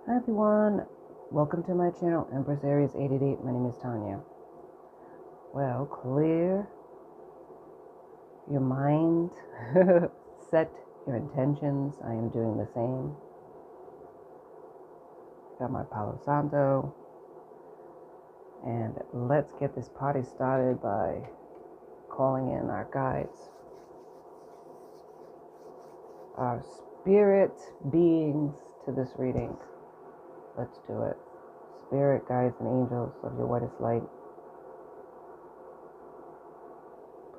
Hi everyone, welcome to my channel, Empress Aries 888. My name is Tanya. Well, clear your mind, set your intentions. I am doing the same. Got my Palo Santo, and let's get this party started by calling in our guides, our spirit beings to this reading. Let's do it. Spirit, guides, and angels of your whitest light,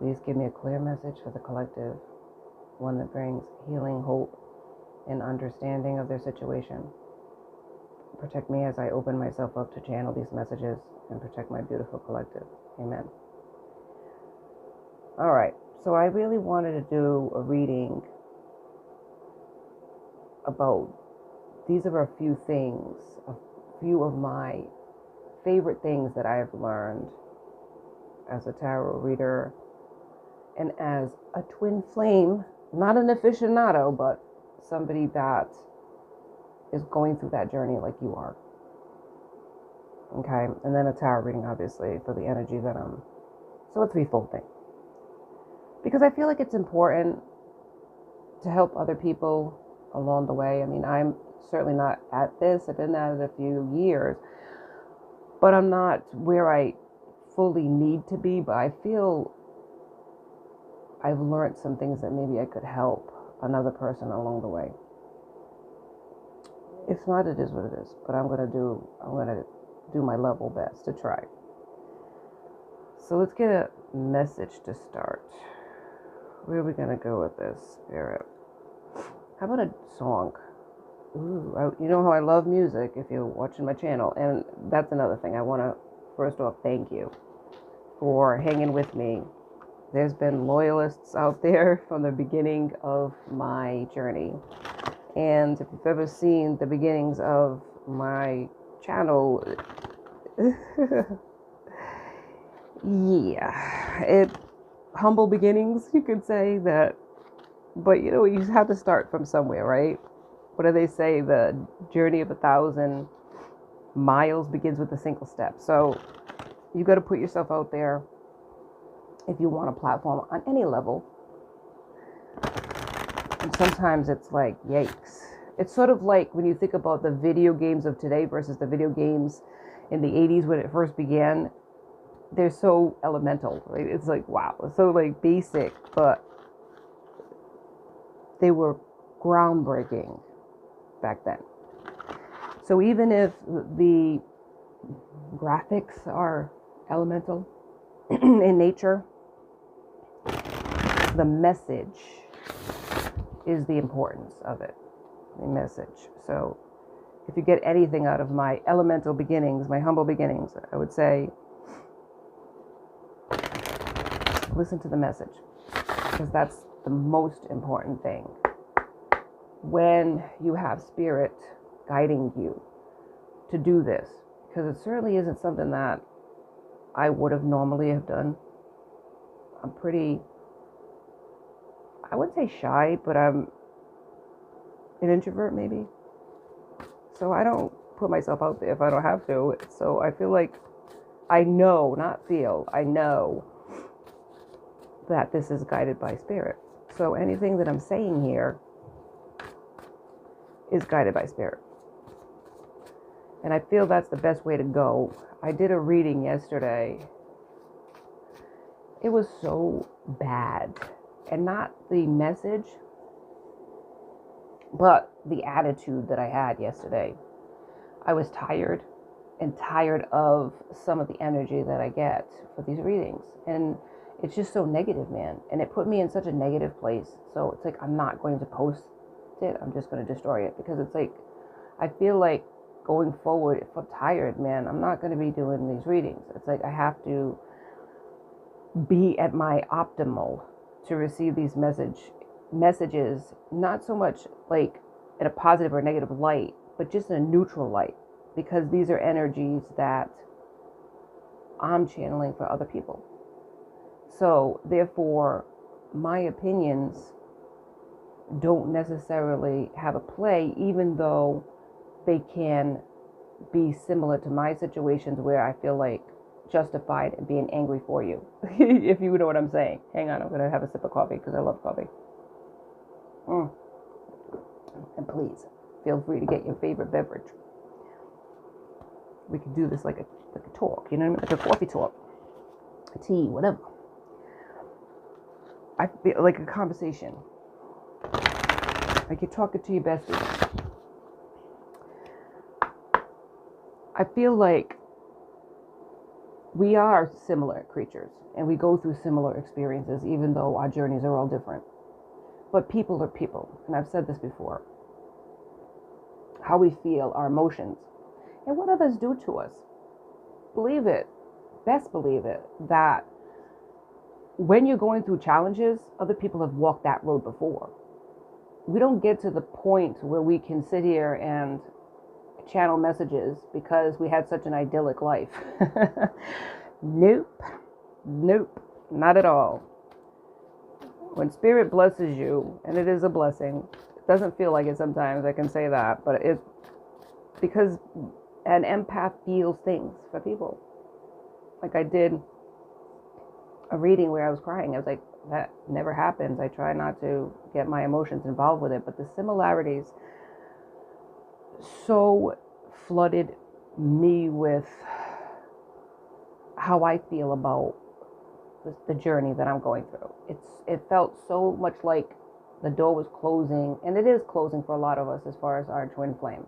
please give me a clear message for the collective, one that brings healing, hope, and understanding of their situation. Protect me as I open myself up to channel these messages and protect my beautiful collective. Amen. All right, so I really wanted to do a reading about, these are a few things, a few of my favorite things that I have learned as a tarot reader and as a twin flame, not an aficionado, but somebody that is going through that journey like you are. Okay, and then a tarot reading, obviously, for the energy that so a threefold thing. Because I feel like it's important to help other people along the way. I mean, I'm certainly not at this. I've been at it a few years, but I'm not where I fully need to be. But I feel I've learned some things that maybe I could help another person along the way. If not, it is what it is. But I'm gonna do my level best to try. So let's get a message to start. Where are we gonna go with this, Spirit? How about a song? Ooh, you know how I love music if you're watching my channel. And that's another thing. I want to, first off, thank you for hanging with me. There's been loyalists out there from the beginning of my journey. And if you've ever seen the beginnings of my channel, yeah, humble beginnings, you could say that. But you have to start from somewhere, right? What do they say? The journey of 1,000 miles begins with a single step. So you got to put yourself out there if you want a platform on any level. And sometimes it's like, yikes. It's sort of like when you think about the video games of today versus the video games in the 80s when it first began. They're so elemental, right? It's like, wow. It's so like basic, but they were groundbreaking back then. So even if the graphics are elemental in nature, the message is the importance of it. The message. So if you get anything out of my elemental beginnings, my humble beginnings, I would say listen to the message, because that's the most important thing. When you have spirit guiding you to do this, because it certainly isn't something that I would have normally have done. I'm pretty, I wouldn't say shy, but I'm an introvert maybe. So I don't put myself out there if I don't have to. So I feel like I know that this is guided by spirit. So anything that I'm saying here is guided by spirit. And I feel that's the best way to go. I did a reading yesterday. It was so bad. And not the message, but the attitude that I had yesterday. I was tired of some of the energy that I get for these readings. And it's just so negative, man. And it put me in such a negative place. So it's like, I'm not going to post it. I'm just going to destroy it, because it's like, I feel like going forward, if I'm tired, man, I'm not going to be doing these readings. It's like I have to be at my optimal to receive these messages, not so much like in a positive or negative light, but just in a neutral light, because these are energies that I'm channeling for other people. So therefore, my opinions don't necessarily have a play, even though they can be similar to my situations where I feel like justified in being angry for you. If you know what I'm saying. Hang on, I'm going to have a sip of coffee because I love coffee. And please, feel free to get your favorite beverage. We can do this like a talk, you know what I mean? Like a coffee talk, a tea, whatever. I feel like a conversation. Like you're talking to your bestie. I feel like we are similar creatures and we go through similar experiences, even though our journeys are all different. But people are people. And I've said this before. How we feel, our emotions, and what others do to us. Believe it, best believe it, that when you're going through challenges, other people have walked that road before. We don't get to the point where we can sit here and channel messages because we had such an idyllic life. Nope, not at all. When spirit blesses you, and it is a blessing, it doesn't feel like it sometimes, I can say that, but it's because an empath feels things for people. Like I did a reading where I was crying. I was like, that never happens. I try not to get my emotions involved with it, but the similarities so flooded me with how I feel about the journey that I'm going through. It felt so much like the door was closing, and it is closing for a lot of us as far as our twin flames.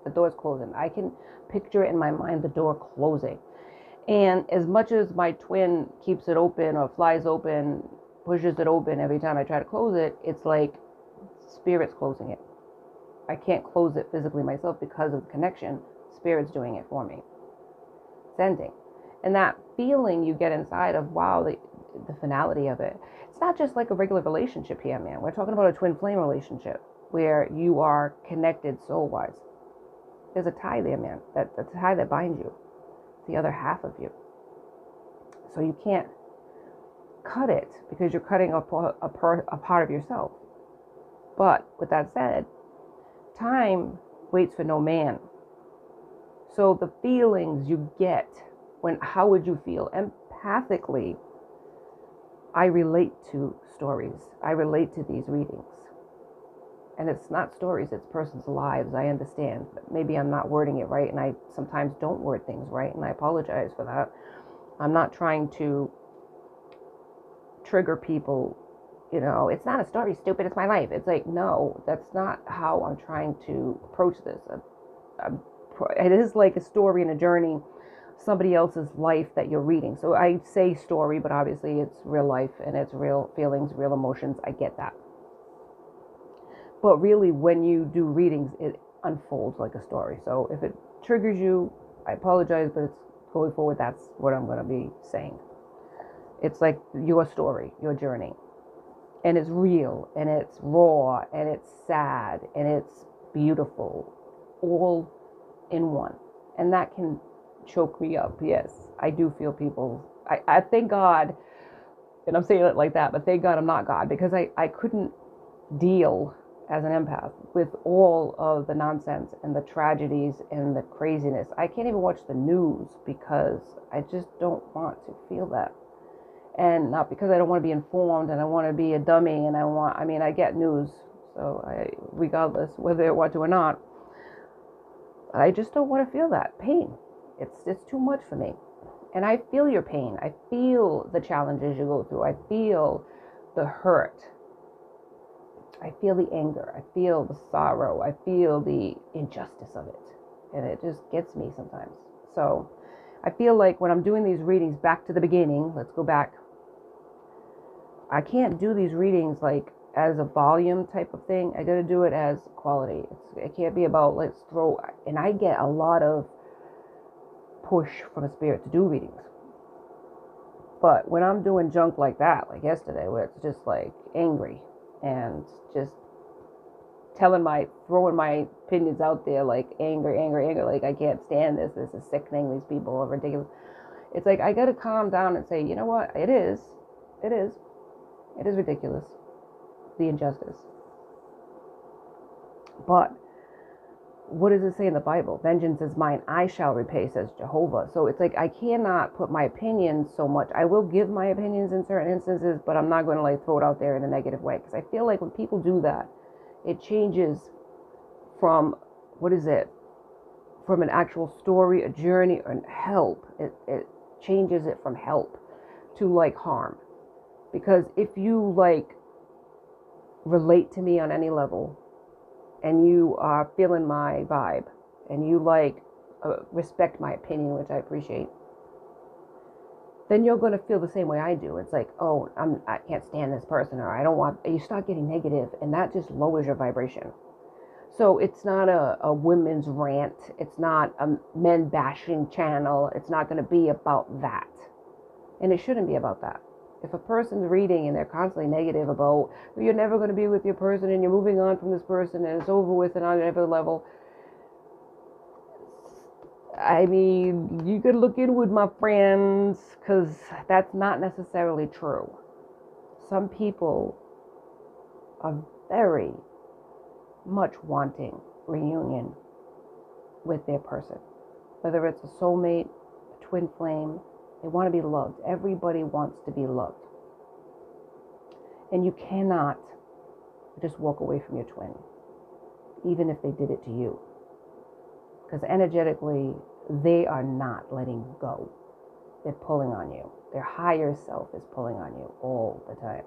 The door is closing. I can picture it in my mind, the door closing. And as much as my twin keeps it open or flies open, pushes it open every time I try to close it, it's like spirit's closing it. I can't close it physically myself because of the connection. Spirit's doing it for me. Sending. And that feeling you get inside of, wow, the finality of it. It's not just like a regular relationship here, man. We're talking about a twin flame relationship where you are connected soul-wise. There's a tie there, man. That's a tie that binds you. The other half of you. So you can't cut it because you're cutting a part of yourself. But with that said, time waits for no man. So the feelings you get how would you feel? Empathically, I relate to stories. I relate to these readings. And it's not stories, it's persons' lives. I understand. But maybe I'm not wording it right, and I sometimes don't word things right, and I apologize for that. I'm not trying to trigger people. It's not a story, stupid, it's my life. It's like, no, that's not how I'm trying to approach this. It is like a story and a journey, somebody else's life that you're reading. So I say story, but obviously it's real life, and it's real feelings, real emotions. I get that. But really, when you do readings, it unfolds like a story. So if it triggers you, I apologize, but it's going forward, that's what I'm going to be saying. It's like your story, your journey. And it's real, and it's raw, and it's sad, and it's beautiful, all in one. And that can choke me up. Yes, I do feel people. I thank God, and I'm saying it like that, but thank God I'm not God, because I couldn't deal as an empath with all of the nonsense and the tragedies and the craziness. I can't even watch the news because I just don't want to feel that. And not because I don't want to be informed and I want to be a dummy and I get news, so regardless whether I want to or not, I just don't want to feel that pain. It's too much for me. And I feel your pain. I feel the challenges you go through. I feel the hurt. I feel the anger. I feel the sorrow. I feel the injustice of it. And it just gets me sometimes. So I feel like when I'm doing these readings, back to the beginning, let's go back. I can't do these readings like as a volume type of thing. I got to do it as quality. It can't be about let's throw. And I get a lot of push from a spirit to do readings. But when I'm doing junk like that, like yesterday, where it's just like angry and just throwing my opinions out there, like anger, like I can't stand this is sickening, these people are ridiculous. It's like I gotta calm down and say, you know what, it is ridiculous, the injustice. But what does it say in the Bible? Vengeance is mine, I shall repay, says Jehovah. So it's like I cannot put my opinions so much. I will give my opinions in certain instances, but I'm not going to like throw it out there in a negative way, because I feel like when people do that, it changes from, what is it? From an actual story, a journey, and help. It changes it from help to like harm. Because if you like relate to me on any level, and you are feeling my vibe, and you like respect my opinion, which I appreciate, then you're going to feel the same way I do. It's like, oh, I can't stand this person, or I don't want, you start getting negative, and that just lowers your vibration. So it's not a women's rant. It's not a men bashing channel. It's not going to be about that. And it shouldn't be about that. If a person's reading and they're constantly negative about, you're never going to be with your person and you're moving on from this person and it's over with and on every level. I mean, you could look inward, my friends, because that's not necessarily true. Some people are very much wanting reunion with their person. Whether it's a soulmate, a twin flame, they want to be loved. Everybody wants to be loved. And you cannot just walk away from your twin, even if they did it to you. Because energetically, they are not letting go. They're pulling on you. Their higher self is pulling on you all the time.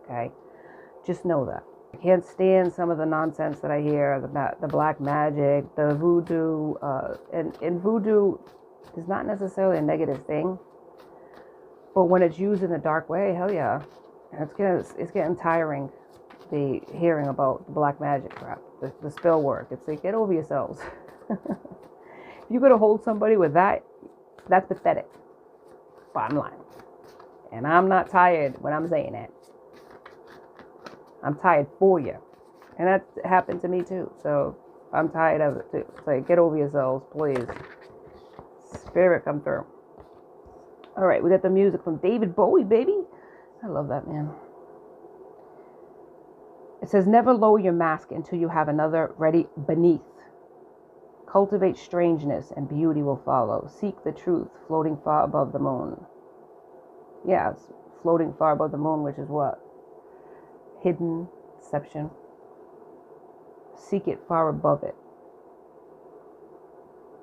Okay? Just know that. I can't stand some of the nonsense that I hear, the black magic, the voodoo, and voodoo is not necessarily a negative thing, but when it's used in a dark way, hell yeah, it's getting tiring. The hearing about the black magic crap, the spell work. It's like, get over yourselves. If you're gonna hold somebody with that, that's pathetic. Bottom line. And I'm not tired when I'm saying that. I'm tired for you, and that happened to me too. So I'm tired of it too. It's like, get over yourselves, please. Spirit, come through. All right, we got the music from David Bowie, baby. I love that man. It says, never lower your mask until you have another ready beneath. Cultivate strangeness and beauty will follow. Seek the truth, floating far above the moon. Yeah, it's floating far above the moon, which is what? Hidden deception. Seek it far above it.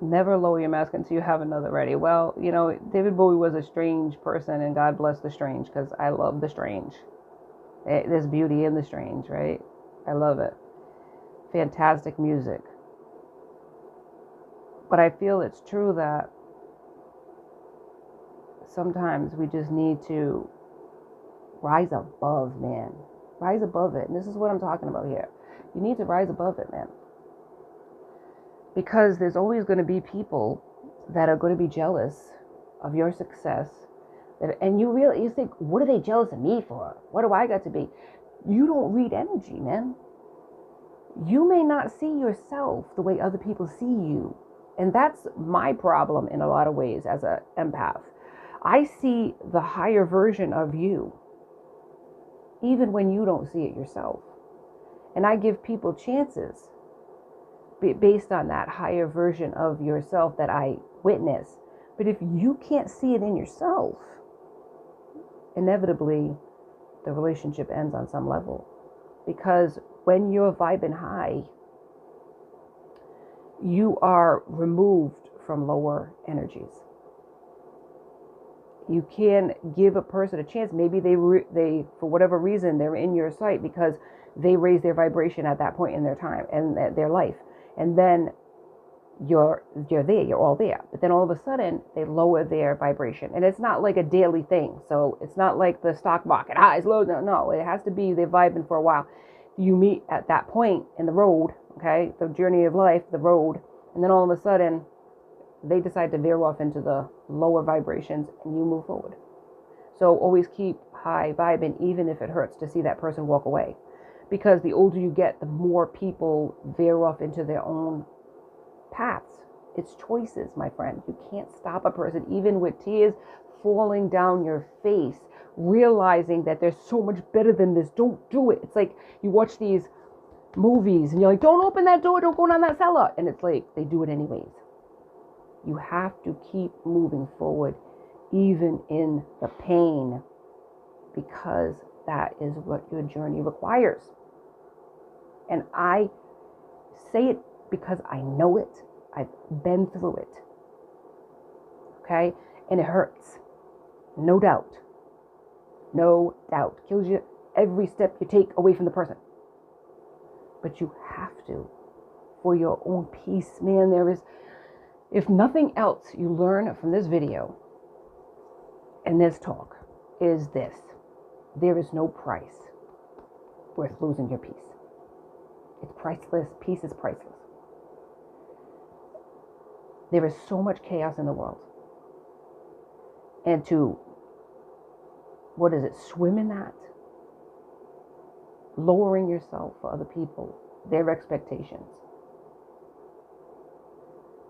Never lower your mask until you have another ready. Well, you know, David Bowie was a strange person, and God bless the strange, because I love the strange. There's beauty in the strange, right? I love it. Fantastic music. But I feel it's true that sometimes we just need to rise above, man. Rise above it. And this is what I'm talking about here. You need to rise above it, man. Because there's always going to be people that are going to be jealous of your success. And you think, what are they jealous of me for? What do I got to be? You don't read energy, man. You may not see yourself the way other people see you. And that's my problem in a lot of ways as an empath. I see the higher version of you, even when you don't see it yourself. And I give people chances based on that higher version of yourself that I witness. But if you can't see it in yourself, inevitably the relationship ends on some level. Because when you're vibing high, you are removed from lower energies. You can give a person a chance. Maybe they for whatever reason, they're in your sight because they raise their vibration at that point in their time and their life. And then you're there, you're all there. But then all of a sudden, they lower their vibration. And it's not like a daily thing. So it's not like the stock market highs, lows. No, it has to be they're vibing for a while. You meet at that point in the road, okay, the journey of life, the road. And then all of a sudden, they decide to veer off into the lower vibrations and you move forward. So always keep high vibing, even if it hurts to see that person walk away. Because the older you get, the more people veer off into their own paths. It's choices, my friend. You can't stop a person, even with tears falling down your face, realizing that they're so much better than this. Don't do it. It's like you watch these movies, and you're like, don't open that door, don't go down that cellar. And it's like, they do it anyways. You have to keep moving forward, even in the pain, because that is what your journey requires. And I say it because I know it. I've been through it. Okay? And it hurts. No doubt. No doubt. Kills you every step you take away from the person. But you have to, for your own peace. Man, there is, if nothing else you learn from this video and this talk is this: there is no price worth losing your peace. It's priceless. Peace is priceless. There is so much chaos in the world. And to, swim in that? Lowering yourself for other people, their expectations,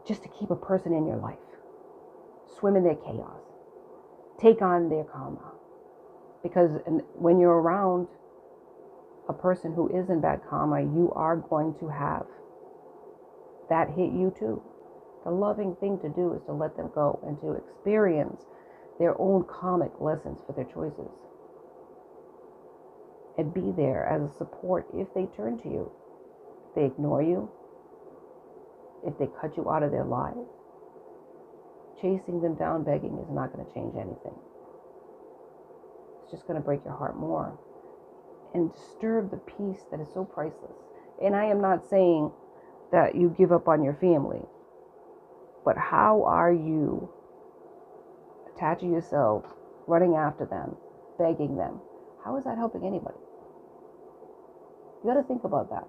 just to keep a person in your life. Swim in their chaos. Take on their karma. Because when you're around a person who is in bad karma, you are going to have that hit you too. The loving thing to do is to let them go and to experience their own karmic lessons for their choices. And be there as a support if they turn to you. If they ignore you. If they cut you out of their lives. Chasing them down, begging is not going to change anything. It's just going to break your heart more. And disturb the peace that is so priceless. And I am not saying that you give up on your family. But how are you attaching yourself, running after them, begging them? How is that helping anybody? You got to think about that.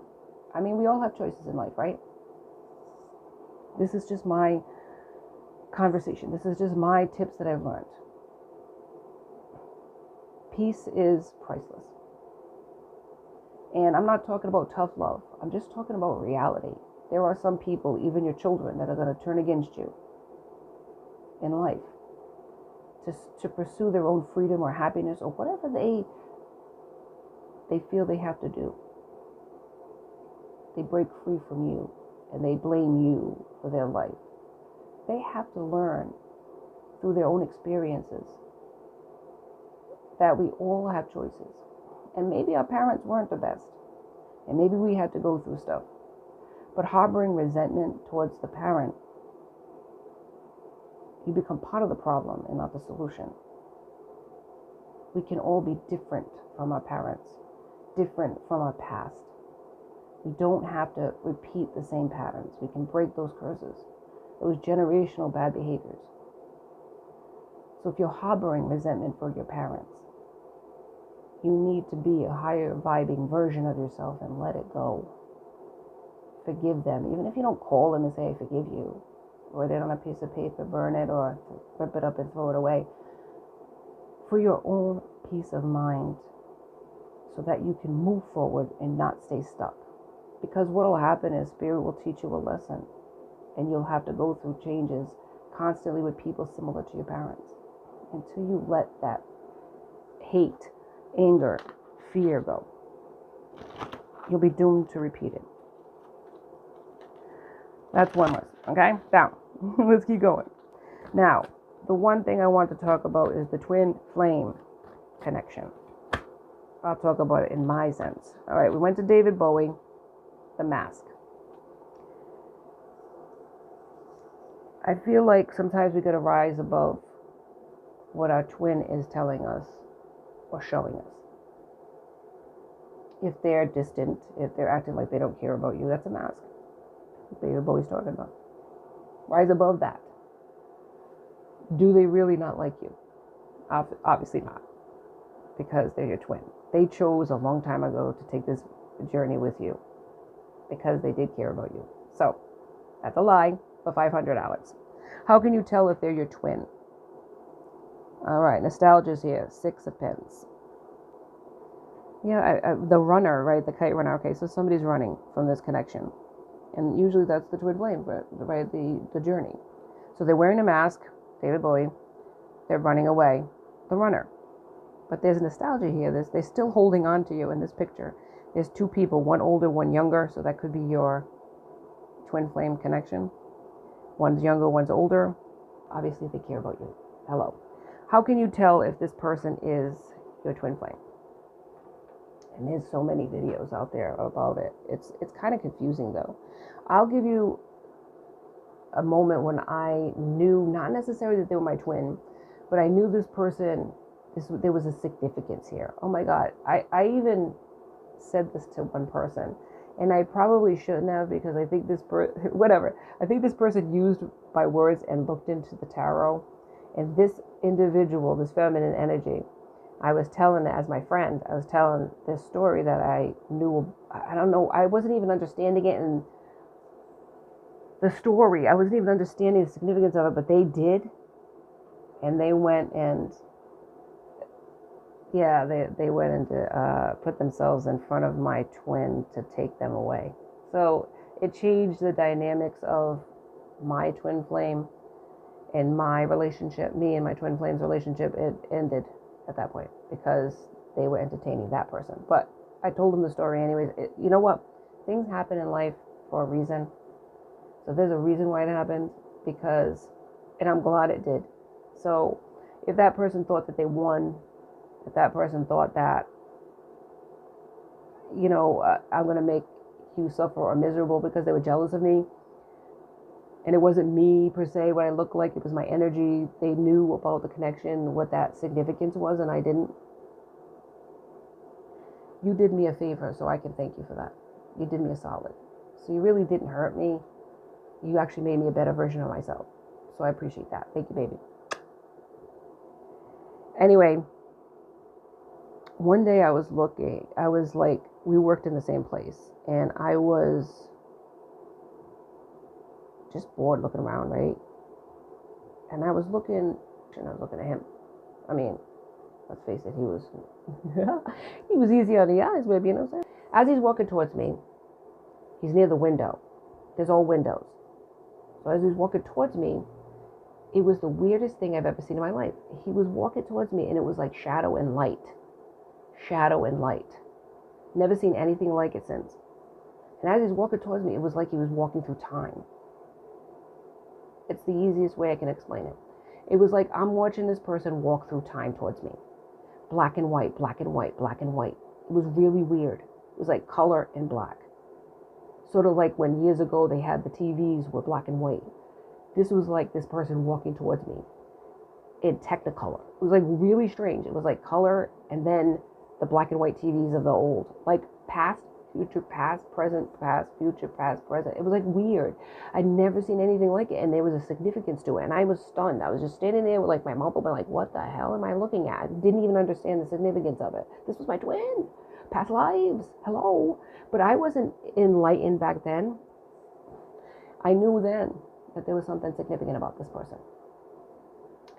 I mean, we all have choices in life, right? This is just my conversation. This is just my tips that I've learned. Peace is priceless. And I'm not talking about tough love. I'm just talking about reality. There are some people, even your children, that are going to turn against you in life to pursue their own freedom or happiness or whatever they feel they have to do. They break free from you and they blame you for their life. They have to learn through their own experiences that we all have choices. And maybe our parents weren't the best. And maybe we had to go through stuff. But harboring resentment towards the parent, you become part of the problem and not the solution. We can all be different from our parents, different from our past. We don't have to repeat the same patterns. We can break those curses, those generational bad behaviors. So if you're harboring resentment for your parents, you need to be a higher vibing version of yourself and let it go. Forgive them, even if you don't call them and say, I forgive you, or they don't have a piece of paper, burn it, or rip it up and throw it away. For your own peace of mind, so that you can move forward and not stay stuck. Because what will happen is Spirit will teach you a lesson, and you'll have to go through changes constantly with people similar to your parents. Until you let that hate, anger, fear go, you'll be doomed to repeat it. That's one lesson, okay? Now, let's keep going. Now, the one thing I want to talk about is the twin flame connection. I'll talk about it in my sense. All right, we went to David Bowie, The Mask. I feel like sometimes we got to rise above what our twin is telling us or showing us. If they're distant, if they're acting like they don't care about you, that's a mask. David Bowie's talking about. Rise above that. Do they really not like you? Obviously not. Because they're your twin. They chose a long time ago to take this journey with you. Because they did care about you. So, that's a lie for $500. How can you tell if they're your twin? Alright, nostalgia's here. 6 of Pence. Yeah, the runner, right? The kite runner. Okay, so somebody's running from this connection. And usually that's the twin flame, right? The journey. So they're wearing a mask, David Bowie. They're running away, the runner. But there's nostalgia here. They're still holding on to you in this picture. There's two people, one older, one younger, so that could be your twin flame connection. One's younger, one's older. Obviously, they care about you. Hello. How can you tell if this person is your twin flame? And there's so many videos out there about it. It's kind of confusing though. I'll give you a moment when I knew, not necessarily that they were my twin, but I knew this person, there was a significance here. Oh my God. I even said this to one person, and I probably shouldn't have, because I think whatever. I think this person used my words and looked into the tarot. And this individual, this feminine energy, I was telling it as my friend. I was telling this story that I knew. I don't know. I wasn't even understanding it in the story. I wasn't even understanding the significance of it, but they did. And they went and, yeah, they went and put themselves in front of my twin to take them away. So it changed the dynamics of my twin flame and my relationship, me and my twin flame's relationship. It ended at that point because they were entertaining that person. But I told them the story anyways. You know what? Things happen in life for a reason. So there's a reason why it happened, because, and I'm glad it did. So if that person thought that they won, if that person thought that, you know, I'm going to make you suffer or miserable because they were jealous of me, and it wasn't me per se, what I looked like, it was my energy. They knew about the connection, what that significance was, and I didn't. You did me a favor, so I can thank you for that. You did me a solid. So you really didn't hurt me. You actually made me a better version of myself. So I appreciate that. Thank you, baby. Anyway, one day I was like, we worked in the same place, and I was just bored looking around, right? And I was looking at him. I mean, let's face it, he was easy on the eyes, baby, you know what I'm saying? As he's walking towards me, he's near the window. There's all windows. So as he's walking towards me, it was the weirdest thing I've ever seen in my life. He was walking towards me, and it was like shadow and light. Shadow and light. Never seen anything like it since. And as he's walking towards me, it was like he was walking through time. It's the easiest way I can explain it. It was like I'm watching this person walk through time towards me. Black and white, black and white, black and white. It was really weird. It was like color and black. Sort of like when years ago they had the TVs were black and white. This was like this person walking towards me in Technicolor. It was like really strange. It was like color and then the black and white TVs of the old. Like past, future, past, future, past, present. It was like weird. I'd never seen anything like it, and there was a significance to it, and I was stunned. I was just standing there with like my mouth open, like, what the hell am I looking at? I didn't even understand the significance of it. This was my twin. Past lives. Hello. But I wasn't enlightened back then. I knew then that there was something significant about this person.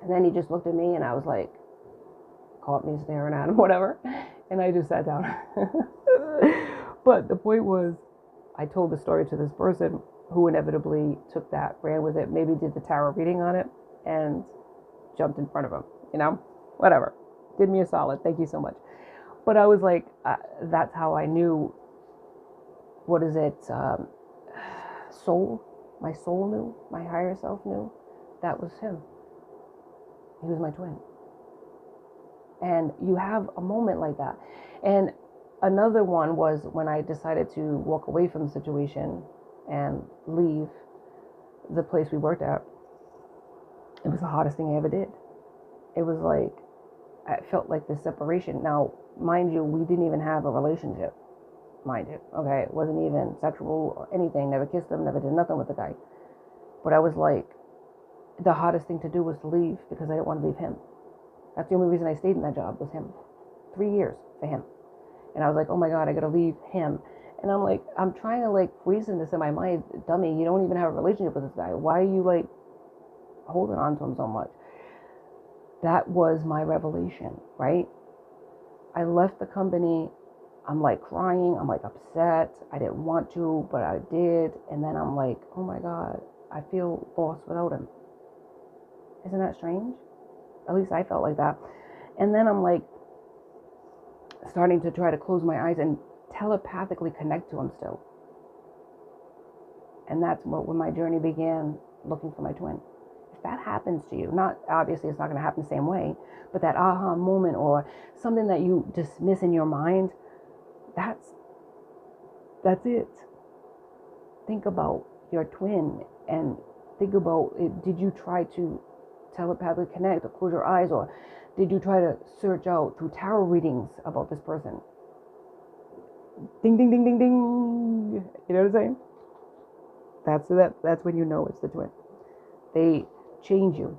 And then he just looked at me, and I was like, caught me staring at him, whatever. And I just sat down. But the point was, I told the story to this person who inevitably took that, ran with it, maybe did the tarot reading on it, and jumped in front of him, you know, whatever. Did me a solid. Thank you so much. But I was like, that's how I knew, what is it, soul? My soul knew, my higher self knew that was him. He was my twin. And you have a moment like that. And another one was when I decided to walk away from the situation and leave the place we worked at. It was the hardest thing I ever did. It was like, I felt like this separation. Now, mind you, we didn't even have a relationship. Mind you, okay? It wasn't even sexual or anything. Never kissed him, never did nothing with the guy. But I was like, the hardest thing to do was to leave because I didn't want to leave him. That's the only reason I stayed in that job, was him. 3 years for him. And I was like, oh my God, I gotta leave him. And I'm like, I'm trying to like reason this in my mind. Dummy, you don't even have a relationship with this guy. Why are you like holding on to him so much? That was my revelation, right? I left the company. I'm like crying. I'm like upset. I didn't want to, but I did. And then I'm like, oh my God, I feel lost without him. Isn't that strange? At least I felt like that. And then I'm like starting to try to close my eyes and telepathically connect to him still. And that's when my journey began, looking for my twin. If that happens to you, not obviously it's not going to happen the same way, but that aha moment or something that you dismiss in your mind, that's it. Think about your twin and think about it. Did you try to telepathically connect or close your eyes, or did you try to search out through tarot readings about this person? Ding, ding, ding, ding, ding. You know what I'm saying? That's when you know it's the twin. They change you.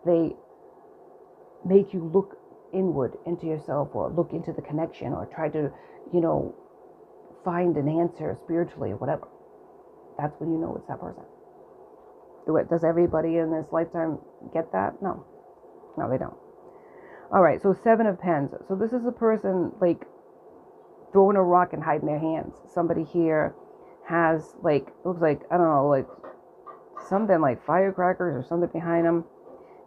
They make you look inward into yourself, or look into the connection, or try to, find an answer spiritually or whatever. That's when you know it's that person. Does everybody in this lifetime get that? No, they don't. All right, so 7 of Pens. So this is a person like throwing a rock and hiding their hands. Somebody here has looks like, I don't know, like something like firecrackers or something behind them,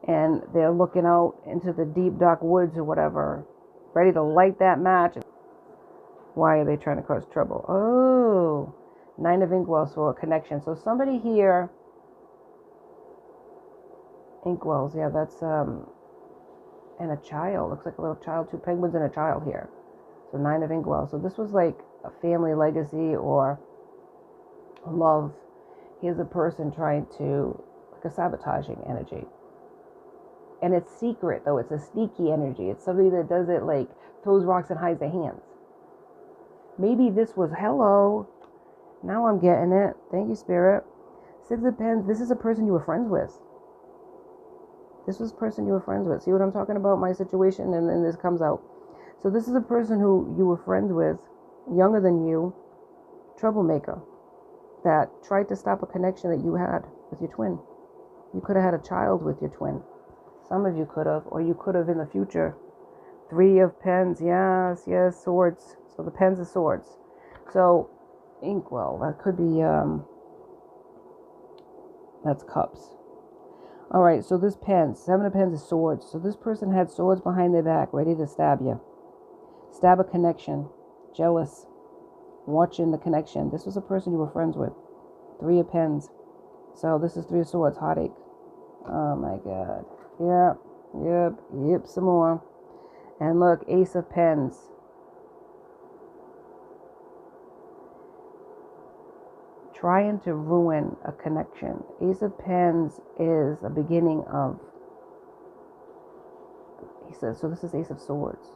and they're looking out into the deep dark woods or whatever, ready to light that match. Why are they trying to cause trouble? Oh, 9 of Inkwells for a connection. So somebody here, Inkwells, yeah, that's and a child, looks like a little child, 2 penguins and a child here. So 9 of Inkwells. So this was like a family legacy or love. Here's a person trying to, like a sabotaging energy. And it's secret though. It's a sneaky energy. It's somebody that does it, like throws rocks and hides their hands. Maybe this was, hello, now I'm getting it. Thank you, Spirit. 6 of Pens. This is a person you were friends with. This was a person you were friends with. See what I'm talking about? My situation, and then this comes out. So this is a person who you were friends with, younger than you, troublemaker, that tried to stop a connection that you had with your twin. You could have had a child with your twin. Some of you could have, or you could have in the future. 3 of Pens. Yes, swords. So the Pens of Swords. So Inkwell, that could be, that's Cups. All right, so this Pens, 7 of Pens is Swords. So this person had swords behind their back, ready to stab you. Stab a connection. Jealous. Watching the connection. This was a person you were friends with. 3 of Pens. So this is 3 of Swords, heartache. Oh my God. Yep, some more. And look, Ace of Pens. Trying to ruin a connection. Ace of Pens is a beginning of, he says, so this is Ace of Swords.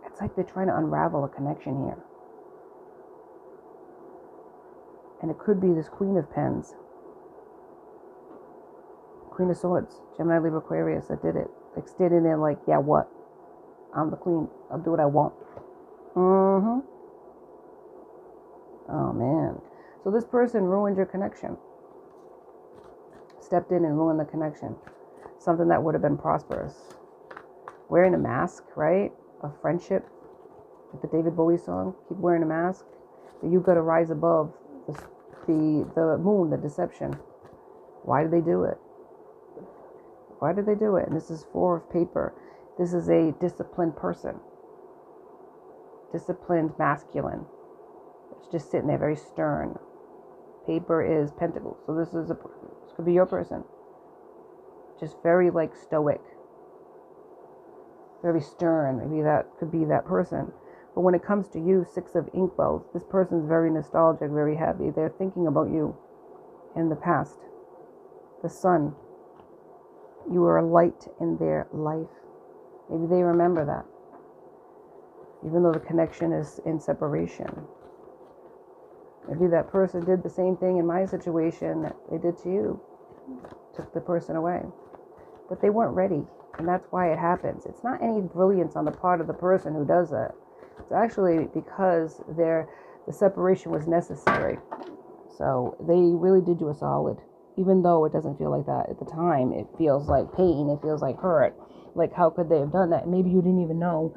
It's like they're trying to unravel a connection here. And it could be this Queen of Pens. Queen of Swords. Gemini, Libra, Aquarius that did it. Like standing there like, yeah, what? I'm the queen. I'll do what I want. Oh, man. So this person ruined your connection. Stepped in and ruined the connection. Something that would have been prosperous. Wearing a mask, right? Of friendship. Like the David Bowie song. Keep wearing a mask. But you've got to rise above the moon, the deception. Why did they do it? Why did they do it? And this is 4 of paper. This is a disciplined person. Disciplined masculine. It's just sitting there very stern. Paper is pentacles. So this could be your person. Just very like stoic. Very stern. Maybe that could be that person. But when it comes to you, 6 of Inkwells, this person's very nostalgic, very happy. They're thinking about you in the past. The sun. You were a light in their life. Maybe they remember that. Even though the connection is in separation. Maybe that person did the same thing in my situation that they did to you. Took the person away. But they weren't ready. And that's why it happens. It's not any brilliance on the part of the person who does that. It's actually because the separation was necessary. So they really did you a solid. Even though it doesn't feel like that at the time. It feels like pain. It feels like hurt. Like, how could they have done that? Maybe you didn't even know,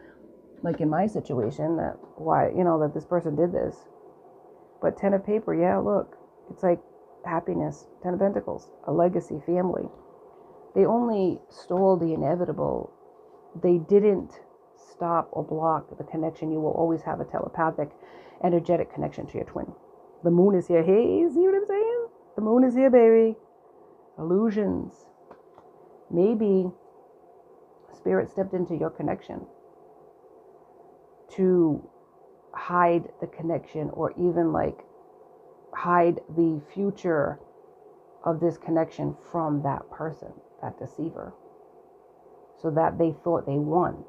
like in my situation, that that this person did this. But 10 of paper, yeah, look. It's like happiness. 10 of Pentacles. A legacy, family. They only stole the inevitable. They didn't stop or block the connection. You will always have a telepathic, energetic connection to your twin. The moon is here. Hey, see what I'm saying? The moon is here, baby. Illusions. Maybe spirit stepped into your connection to hide the connection, or even like hide the future of this connection from that person, that deceiver, so that they thought they won.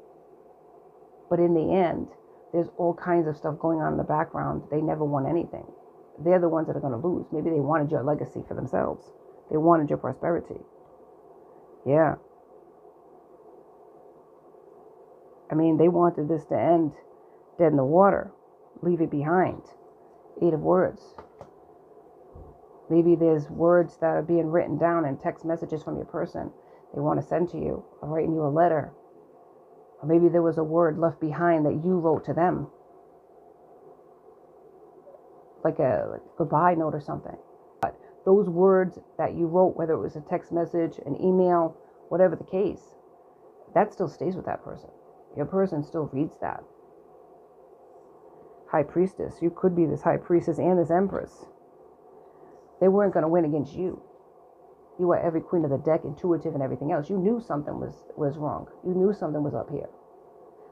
But in the end, there's all kinds of stuff going on in the background. They never won anything. They're the ones that are going to lose. Maybe they wanted your legacy for themselves. They wanted your prosperity. Yeah. I mean, they wanted this to end dead in the water. Leave it behind. 8 of Words. Maybe there's words that are being written down in text messages from your person they want to send to you, or writing you a letter. Or maybe there was a word left behind that you wrote to them, like a goodbye note or something. But those words that you wrote, whether it was a text message, an email, whatever the case, that still stays with that person. Your person still reads that. High Priestess. You could be this High Priestess and this Empress. They weren't going to win against you. You were every queen of the deck, intuitive and everything else. You knew something was wrong. You knew something was up here.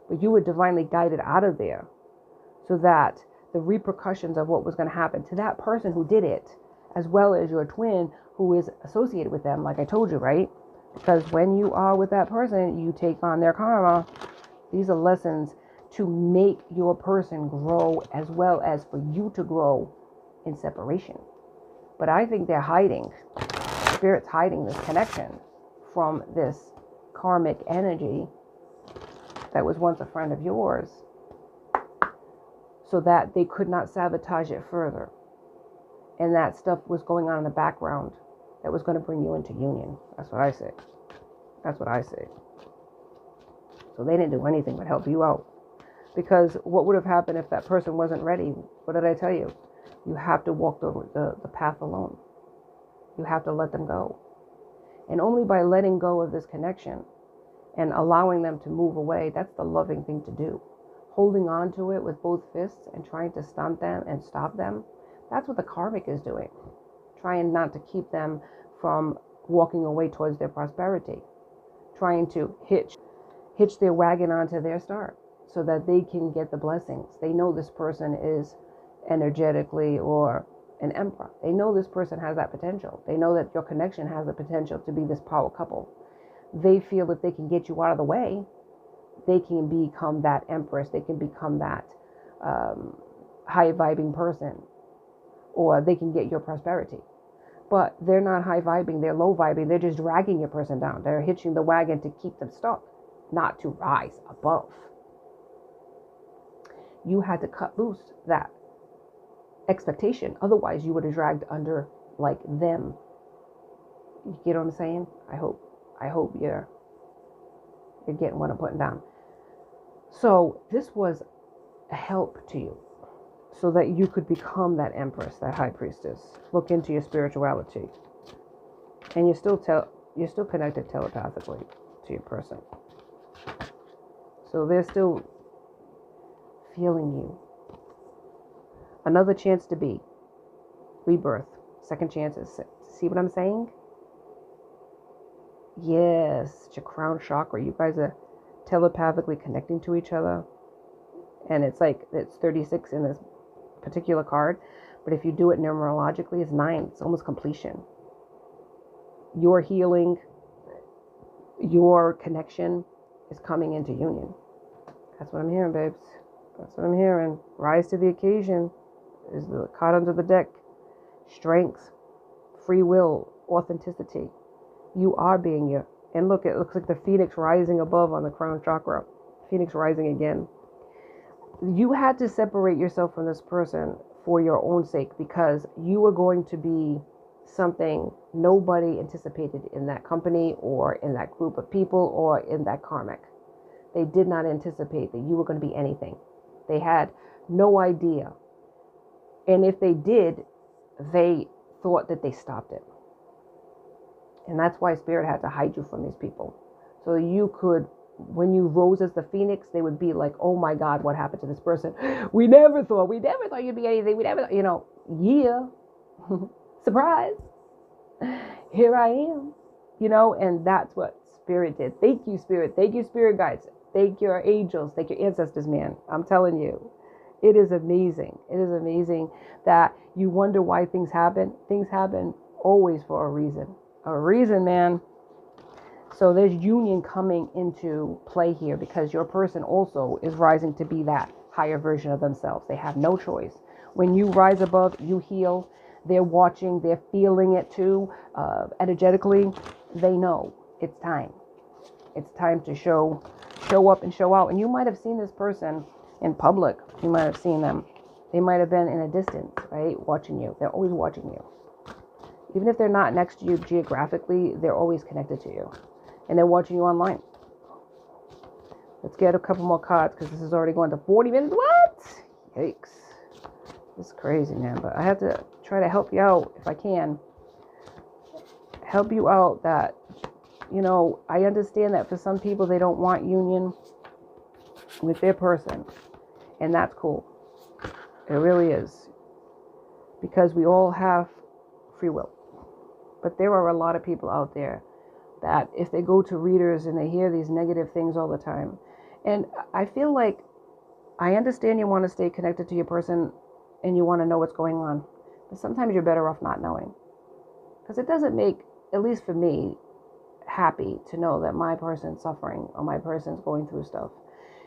But you were divinely guided out of there, so that the repercussions of what was going to happen to that person who did it, as well as your twin who is associated with them, like I told you, right? Because when you are with that person, you take on their karma. These are lessons to make your person grow, as well as for you to grow in separation. But I think they're hiding. Spirit's hiding this connection from this karmic energy that was once a friend of yours, so that they could not sabotage it further. And that stuff was going on in the background that was going to bring you into union. That's what I say. That's what I say. So they didn't do anything but help you out. Because what would have happened if that person wasn't ready? What did I tell you? You have to walk the path alone. You have to let them go. And only by letting go of this connection and allowing them to move away, that's the loving thing to do. Holding on to it with both fists and trying to stunt them and stop them, that's what the karmic is doing. Trying not to keep them from walking away towards their prosperity. Trying to hitch their wagon onto their star so that they can get the blessings. They know this person is energetically or an emperor. They know this person has that potential. They know that your connection has the potential to be this power couple. They feel if they can get you out of the way, they can become that empress. They can become that high vibing person, or they can get your prosperity. But they're not high vibing. They're low vibing. They're just dragging your person down. They're hitching the wagon to keep them stuck, not to rise above. You had to cut loose that expectation. Otherwise, you would have dragged under like them. You get what I'm saying? I hope you're getting what I'm putting down. So this was a help to you, so that you could become that empress, that high priestess. Look into your spirituality, and you're still connected telepathically to your person. So they're still feeling you. Another chance to be. Rebirth. Second chances. See what I'm saying? Yes, it's your crown chakra. You guys are telepathically connecting to each other. And it's 36 in this particular card. But if you do it numerologically, it's 9. It's almost completion. Your healing, your connection is coming into union. That's what I'm hearing, babes. That's what I'm hearing. Rise to the occasion is the card under the deck. Strength, free will, authenticity. You are being you. And look, it looks like the phoenix rising above on the crown chakra. Phoenix rising again. You had to separate yourself from this person for your own sake, because you were going to be something nobody anticipated in that company or in that group of people or in that karmic. They did not anticipate that you were going to be anything. They had no idea. And if they did, they thought that they stopped it. And that's why Spirit had to hide you from these people, so you could when you rose as the phoenix, they would be like, oh my God, what happened to this person? We never thought you'd be anything. We never, yeah, surprise, here I am, and that's what Spirit did. Thank you, Spirit. Thank you, Spirit guides. Thank your angels. Thank your ancestors, man. I'm telling you, it is amazing. It is amazing that you wonder why things happen. Things happen always for a reason. A reason, man. So there's union coming into play here because your person also is rising to be that higher version of themselves. They have no choice. When you rise above, you heal. They're watching. They're feeling it too. Energetically, they know it's time. It's time to show up and show out. And you might have seen this person in public. You might have seen them. They might have been in a distance, right? Watching you. They're always watching you. Even if they're not next to you geographically, they're always connected to you. And they're watching you online. Let's get a couple more cards because this is already going to 40 minutes. What? Yikes. This is crazy, man. But I have to try to help you out if I can. Help you out that, I understand that for some people, they don't want union with their person. And that's cool. It really is. Because we all have free will. But there are a lot of people out there that if they go to readers and they hear these negative things all the time. And I feel like I understand you want to stay connected to your person and you want to know what's going on. But sometimes you're better off not knowing. Because it doesn't make, at least for me, happy to know that my person's suffering or my person's going through stuff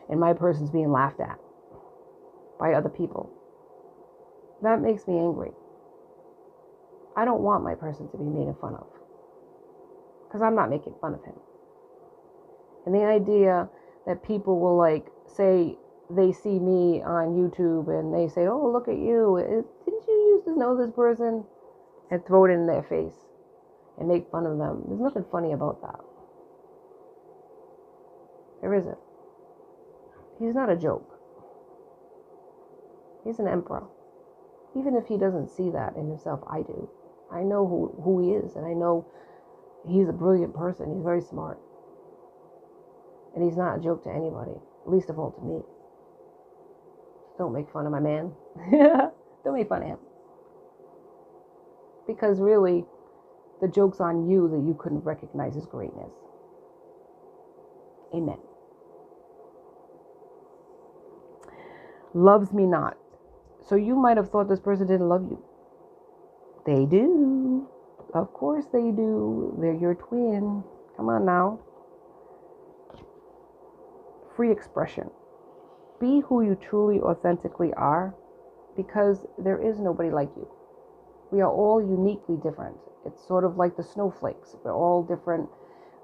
and my person's being laughed at by other people. That makes me angry. I don't want my person to be made fun of. Because I'm not making fun of him. And the idea that people will say they see me on YouTube and they say, oh, look at you. Didn't you used to know this person? And throw it in their face and make fun of them. There's nothing funny about that. There isn't. He's not a joke. He's an emperor. Even if he doesn't see that in himself, I do. I know who he is, and I know he's a brilliant person. He's very smart. And he's not a joke to anybody, least of all to me. Don't make fun of my man. Don't make fun of him. Because really, the joke's on you that you couldn't recognize his greatness. Amen. Loves me not. So you might have thought this person didn't love you. They do. Of course they do. They're your twin. Come on now. Free expression. Be who you truly, authentically are, because there is nobody like you. We are all uniquely different. It's sort of like the snowflakes. We're all different.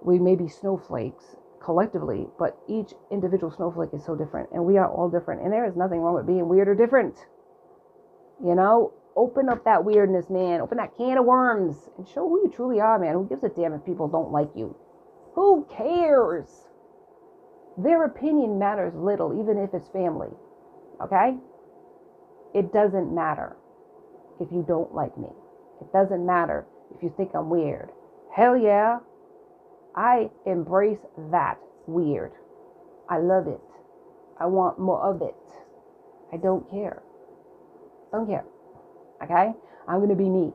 We may be snowflakes collectively, but each individual snowflake is so different, and we are all different. And there is nothing wrong with being weird or different. Open up that weirdness, man. Open that can of worms and show who you truly are, man. Who gives a damn if people don't like you? Who cares? Their opinion matters little, even if it's family. Okay? It doesn't matter if you don't like me. It doesn't matter if you think I'm weird. Hell yeah. I embrace that weird. I love it. I want more of it. I don't care. Don't care. Okay? I'm going to be me.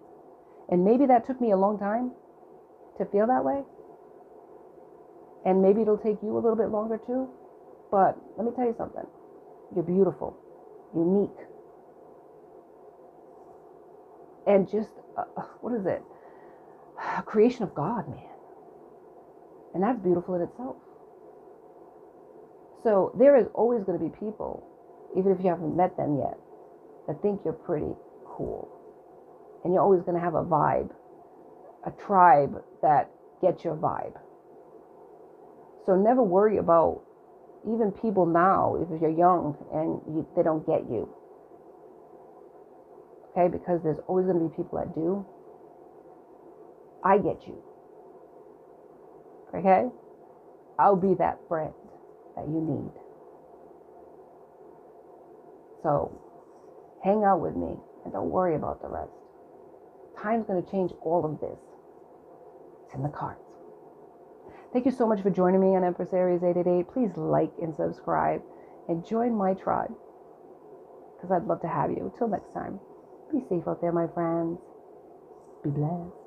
And maybe that took me a long time to feel that way. And maybe it'll take you a little bit longer too. But let me tell you something. You're beautiful. Unique. And just, what is it? A creation of God, man. And that's beautiful in itself. So there is always going to be people, even if you haven't met them yet, that think you're pretty cool. And you're always going to have a vibe, a tribe that gets your vibe. So never worry about even people now, if you're young and they don't get you. Okay, because there's always going to be people that do. I get you. Okay? I'll be that friend that you need. So, hang out with me and don't worry about the rest. Time's going to change all of this. It's in the cards. Thank you so much for joining me on Empress Aries 888. Please like and subscribe and join my tribe because I'd love to have you. Till next time, be safe out there, my friends. Be blessed.